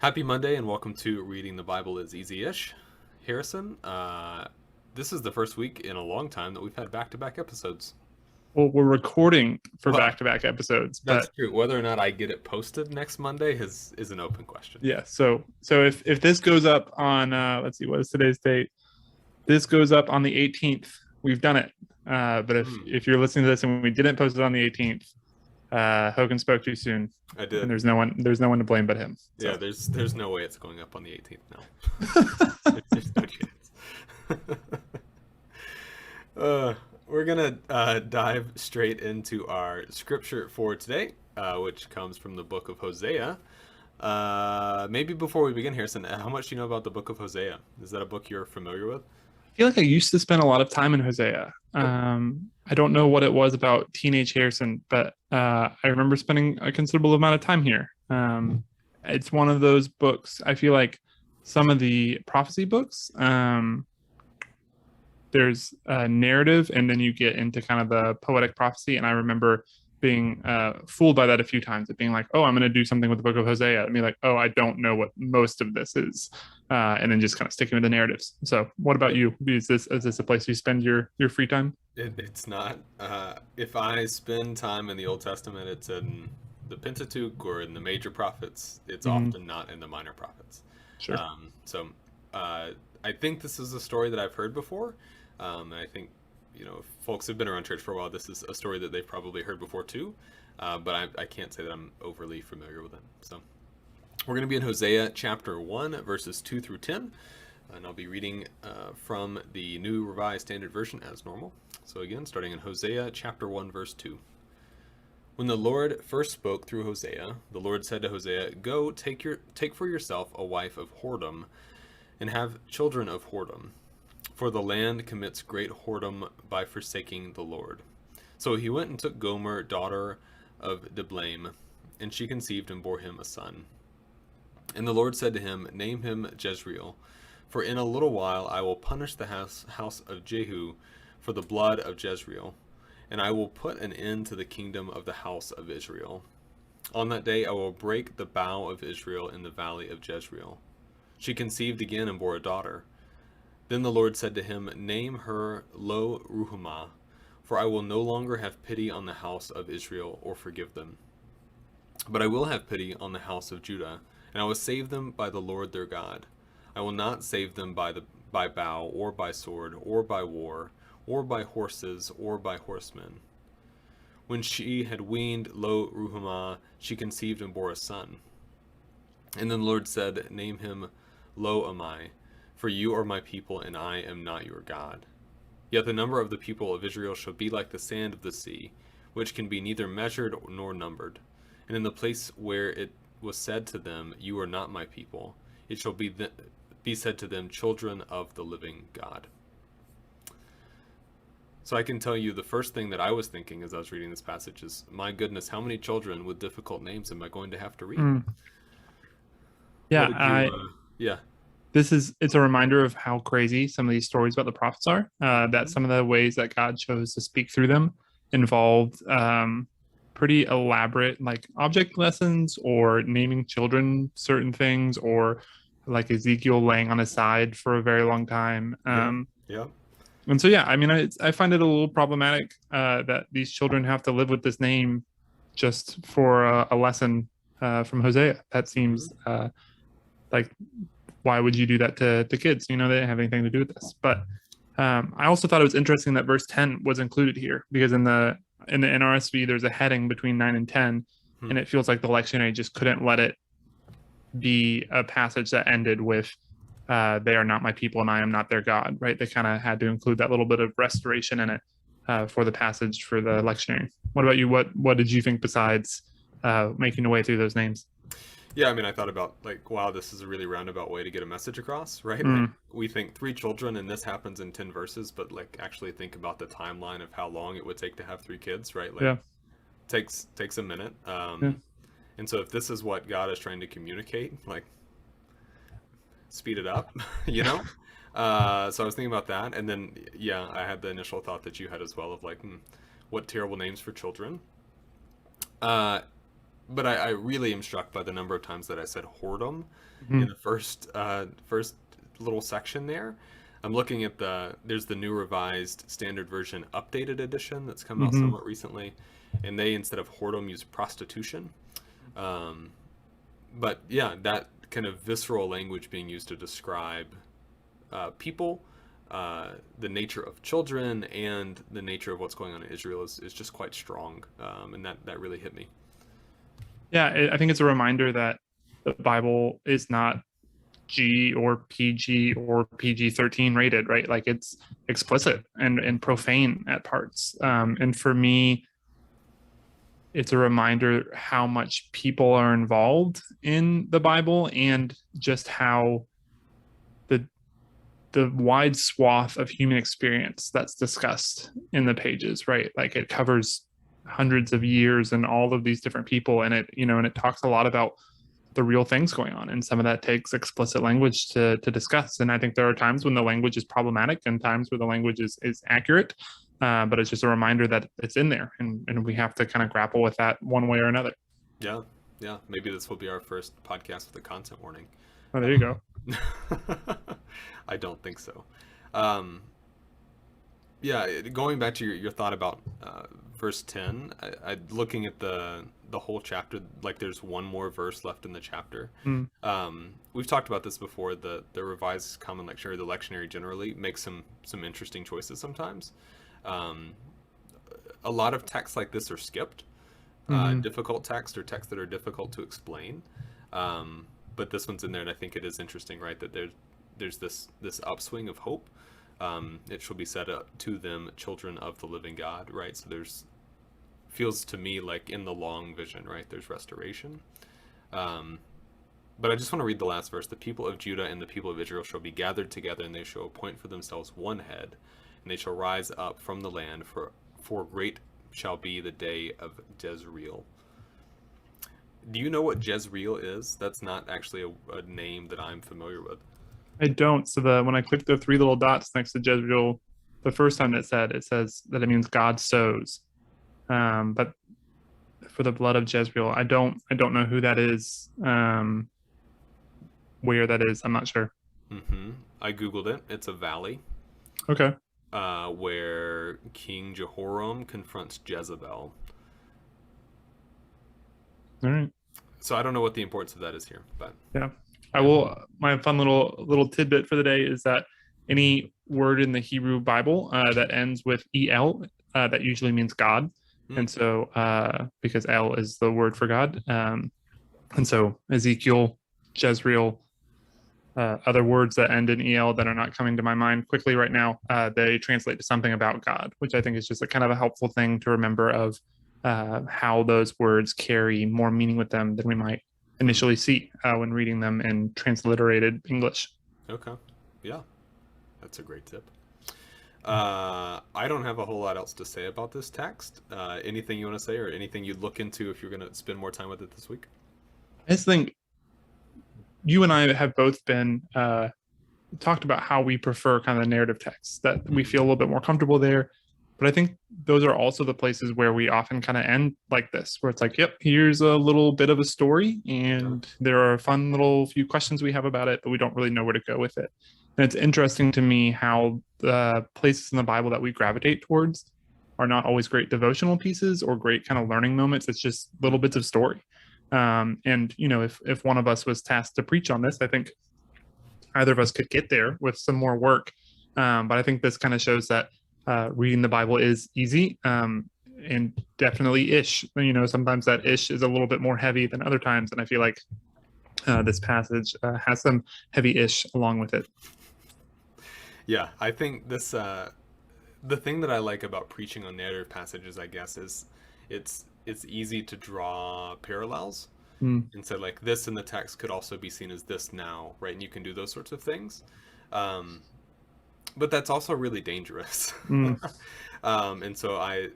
Happy Monday and welcome to Reading the Bible is Easy-ish. Harrison, this is the first week in a long time that we've had back-to-back episodes. Well, we're recording for Well, back-to-back episodes, that's but true. Whether or not I get it posted next Monday is an open question. yeah. So if this goes up on let's see, what is today's date? This goes up on the 18th. We've done it. But if you're listening to this and we didn't post it on the 18th, Hogan spoke too soon, I did. and there's no one to blame but him. So. Yeah, there's no way it's going up on the 18th now. There's no chance. We're gonna dive straight into our scripture for today, which comes from the book of Hosea. Maybe before we begin, Harrison, how much do you know about the book of Hosea? Is that a book you're familiar with? I feel like I used to spend a lot of time in Hosea. I don't know what it was about teenage Harrison, but I remember spending a considerable amount of time here. It's one of those books. I feel like some of the prophecy books, there's a narrative, and then you get into kind of the poetic prophecy. And I remember being fooled by that a few times, of being like, oh, I'm going to do something with the book of Hosea. And be like, oh, I don't know what most of this is. And then just kind of sticking with the narratives. So what about you? Is this a place you spend your free time? It's not. If I spend time in the Old Testament, it's in the Pentateuch or in the major prophets. It's often not in the minor prophets. Sure. I think this is a story that I've heard before. And I think, if folks have been around church for a while, this is a story that they've probably heard before too. But I can't say that I'm overly familiar with it. So we're going to be in Hosea chapter 1, verses 2 through 10. And I'll be reading from the New Revised Standard Version as normal. So again, starting in Hosea chapter 1, verse 2. When the Lord first spoke through Hosea, the Lord said to Hosea, "Go, take for yourself a wife of whoredom, and have children of whoredom. For the land commits great whoredom by forsaking the Lord." So he went and took Gomer, daughter of Diblaim, and she conceived and bore him a son. And the Lord said to him, "Name him Jezreel, for in a little while I will punish the house of Jehu for the blood of Jezreel, and I will put an end to the kingdom of the house of Israel. On that day I will break the bow of Israel in the valley of Jezreel." She conceived again and bore a daughter. Then the Lord said to him, "Name her Lo Ruhamah, for I will no longer have pity on the house of Israel or forgive them. But I will have pity on the house of Judah, and I will save them by the Lord their God. I will not save them by bow, or by sword, or by war, or by horses, or by horsemen." When she had weaned Lo Ruhamah, she conceived and bore a son. And then the Lord said, "Name him Lo Ammi, for you are my people, and I am not your God. Yet the number of the people of Israel shall be like the sand of the sea, which can be neither measured nor numbered. And in the place where it was said to them, 'You are not my people,' it shall be said to them, 'Children of the living God.'" So I can tell you the first thing that I was thinking as I was reading this passage is, my goodness, how many children with difficult names am I going to have to read? Yeah, Yeah. it's a reminder of how crazy some of these stories about the prophets are. That some of the ways that God chose to speak through them involved pretty elaborate, like object lessons, or naming children certain things, or like Ezekiel laying on his side for a very long time. Yeah. And so, yeah, I mean, I find it a little problematic that these children have to live with this name just for a lesson from Hosea. That seems like, why would you do that to kids? They didn't have anything to do with this. But I also thought it was interesting that verse 10 was included here, because in the NRSV, there's a heading between 9 and 10, and it feels like the lectionary just couldn't let it be a passage that ended with, "They are not my people and I am not their God," right? They kind of had to include that little bit of restoration in it for the passage, for the lectionary. What about you? What did you think besides making the way through those names? Yeah, I mean, I thought about, like, wow, this is a really roundabout way to get a message across, right? Like, we think 3 children and this happens in 10 verses, but, like, actually think about the timeline of how long it would take to have 3 kids, right? Like, Yeah. takes a minute. Yeah. And so if this is what God is trying to communicate, like, speed it up, So I was thinking about that, and then, yeah, I had the initial thought that you had as well of, like, what terrible names for children. but I really am struck by the number of times that I said whoredom in Mhm. the first little section there. I'm looking at there's the New Revised Standard Version updated edition that's come out Mhm. somewhat recently, and they, instead of whoredom, use prostitution. Um, but yeah, that kind of visceral language being used to describe people, the nature of children, and the nature of what's going on in Israel is just quite strong, and that really hit me. Yeah, I think it's a reminder that the Bible is not G or PG or PG-13 rated, right? Like it's explicit and profane at parts. And for me, it's a reminder how much people are involved in the Bible and just how the the wide swath of human experience that's discussed in the pages, right? Like it covers hundreds of years and all of these different people, and it talks a lot about the real things going on, and some of that takes explicit language to discuss. And I think there are times when the language is problematic and times where the language is accurate, but it's just a reminder that it's in there, and we have to kind of grapple with that one way or another. Yeah, yeah. Maybe this will be our first podcast with a content warning. Oh, there you go. I don't think so. Um, yeah, going back to your thought about verse 10, looking at the whole chapter, like there's one more verse left in the chapter. Mm, We've talked about this before. The Revised Common Lectionary, the lectionary generally, makes some interesting choices sometimes. Um, a lot of texts like this are skipped. mm, Difficult text or texts that are difficult to explain. But this one's in there, and I think it is interesting, right? That there's this upswing of hope. It shall be said to them, children of the living God, right? So there's feels to me like in the long vision, right? There's restoration. Um, but I just want to read the last verse. The people of Judah and the people of Israel shall be gathered together, and they shall appoint for themselves one head, and they shall rise up from the land, for great shall be the day of Jezreel. Do you know what Jezreel is? That's not actually a name that I'm familiar with. I don't. So the when I click the three little dots next to Jezreel, the first time it says that it means God sows. But for the blood of Jezreel, I don't know who that is. Where that is, I'm not sure. Mm-hmm. I googled it. It's a valley Okay. where King Jehoram confronts Jezebel. All right. So I don't know what the importance of that is here, but Yeah. I yeah. will. My fun little tidbit for the day is that any word in the Hebrew Bible that ends with el, that usually means God, Mm, and so because el is the word for God, and so Ezekiel, Jezreel, other words that end in el that are not coming to my mind quickly right now, they translate to something about God, which I think is just a kind of a helpful thing to remember of how those words carry more meaning with them than we might hmm. initially see when reading them in transliterated English. Okay. Yeah, that's a great tip. I don't have a whole lot else to say about this text. Anything you want to say, or anything you'd look into if you're going to spend more time with it this week? I just think you and I have both been talked about how we prefer kind of the narrative texts, that we Mm, feel a little bit more comfortable there. But I think those are also the places where we often kind of end like this, where it's like, yep, here's a little bit of a story, yeah. and there are fun little few questions we have about it, but we don't really know where to go with it. And it's interesting to me how the places in the Bible that we gravitate towards are not always great devotional pieces or great kind of learning moments. It's just little bits of story. And if one of us was tasked to preach on this, I think either of us could get there with some more work. But I think this kind of shows that reading the Bible is easy, and definitely ish. Sometimes that ish is a little bit more heavy than other times. And I feel like this passage has some heavy ish along with it. Yeah, I think the thing that I like about preaching on narrative passages, I guess, is it's easy to draw parallels. Mm, And so, like, this in the text could also be seen as this now, right? And you can do those sorts of things. Um, but that's also really dangerous. mm, And so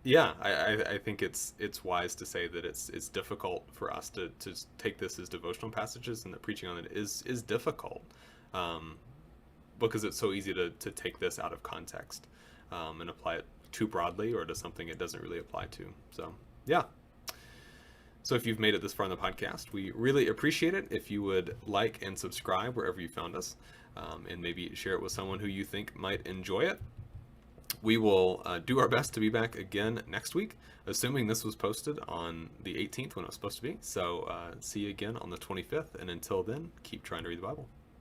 yeah, I think it's wise to say that it's difficult for us to take this as devotional passages, and that preaching on it is difficult, um, because it's so easy to take this out of context, and apply it too broadly or to something it doesn't really apply to. So yeah, So if you've made it this far in the podcast, we really appreciate it if you would like and subscribe wherever you found us, and maybe share it with someone who you think might enjoy it. We will do our best to be back again next week, assuming this was posted on the 18th when it was supposed to be. So see you again on the 25th, and until then, keep trying to read the Bible.